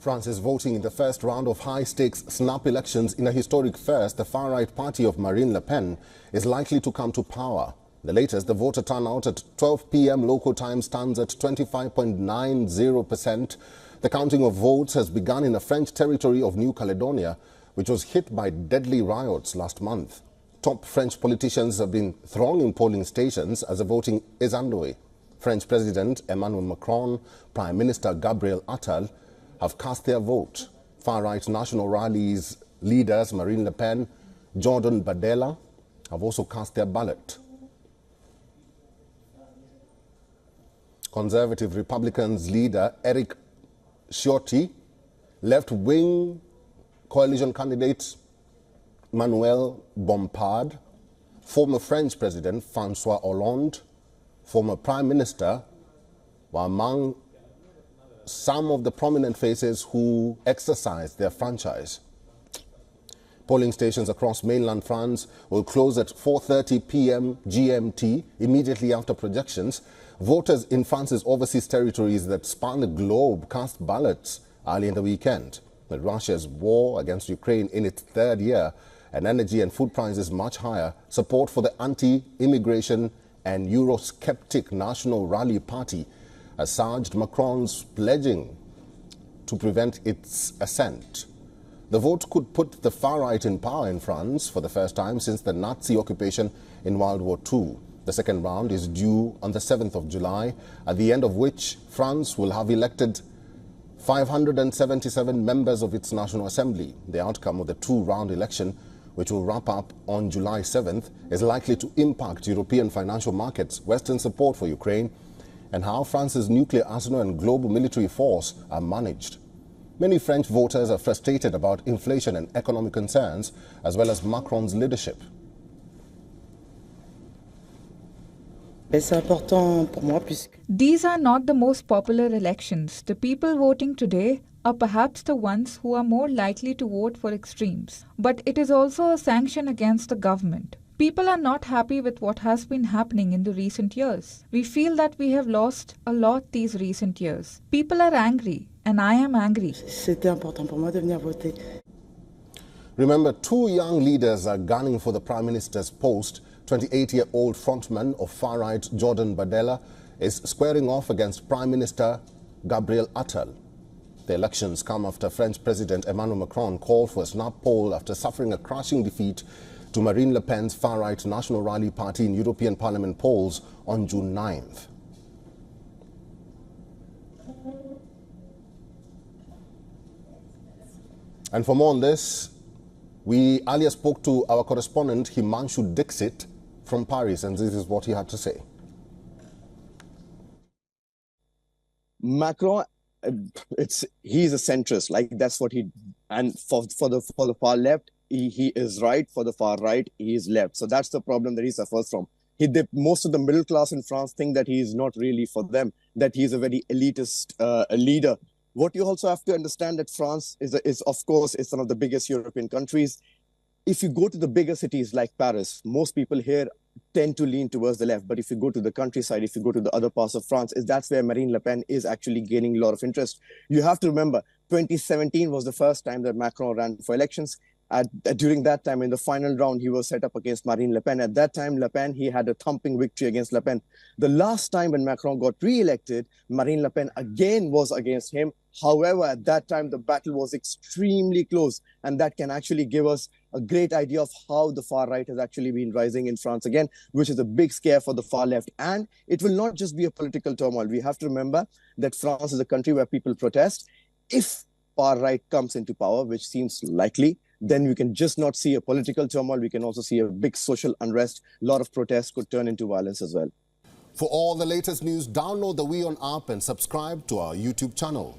France is voting in the first round of high-stakes snap elections in a historic first. The far-right party of Marine Le Pen is likely to come to power. The latest, the voter turnout at 12 p.m. local time stands at 25.90%. The counting of votes has begun in the French territory of New Caledonia, which was hit by deadly riots last month. Top French politicians have been thronging polling stations as the voting is underway. French President Emmanuel Macron, Prime Minister Gabriel Attal have cast their vote. Far-right National Rally's leaders Marine Le Pen, Jordan Bardella have also cast their ballot. Conservative Republicans leader Eric Ciotti, left-wing coalition candidate Manuel Bompard, former French President François Hollande, former Prime Minister were among some of the prominent faces who exercised their franchise. Polling stations across mainland France will close at 4:30 p.m. GMT immediately after projections. Voters in France's overseas territories that span the globe cast ballots early in the weekend. With Russia's war against Ukraine in its third year and energy and food prices much higher, support for the anti-immigration and Eurosceptic National Rally Party has surged Macron's pledging to prevent its ascent. The vote could put the far-right in power in France for the first time since the Nazi occupation in World War II. The second round is due on the 7th of July, at the end of which France will have elected 577 members of its National Assembly. The outcome of the two-round election, which will wrap up on July 7th, is likely to impact European financial markets, Western support for Ukraine, and how France's nuclear arsenal and global military force are managed. Many French voters are frustrated about inflation and economic concerns, as well as Macron's leadership. These are not the most popular elections. The people voting today are perhaps the ones who are more likely to vote for extremes. But it is also a sanction against the government. People are not happy with what has been happening in the recent years. We feel that we have lost a lot these recent years. People are angry, and I am angry. Remember, two young leaders are gunning for the Prime Minister's post. 28-year-old frontman of far-right Jordan Bardella is squaring off against Prime Minister Gabriel Attal. The elections come after French President Emmanuel Macron called for a snap poll after suffering a crushing defeat to Marine Le Pen's far-right National Rally Party in European Parliament polls on June 9th. And for more on this, we earlier spoke to our correspondent Himanshu Dixit from Paris, and this is what he had to say. Macron, he's a centrist, like that's what he, and for the far left, he is right. For the far right, he is left. So that's the problem that he suffers from. Most of the middle class in France think that he is not really for them, that he is a very elitist leader. What you also have to understand that France is of course, one of the biggest European countries. If you go to the bigger cities like Paris, most people here tend to lean towards the left. But if you go to the countryside, if you go to the other parts of France, that's where Marine Le Pen is actually gaining a lot of interest. You have to remember, 2017 was the first time that Macron ran for elections. During that time, in the final round, he was set up against Marine Le Pen. At that time, Le Pen, he had a thumping victory against Le Pen. The last time when Macron got re-elected, Marine Le Pen again was against him. However, at that time, the battle was extremely close. And that can actually give us a great idea of how the far right has actually been rising in France again, which is a big scare for the far left. And it will not just be a political turmoil. We have to remember that France is a country where people protest. If far right comes into power, which seems likely, then we can just not see a political turmoil. We can also see a big social unrest. A lot of protests could turn into violence as well. For all the latest news, download the WION app and subscribe to our YouTube channel.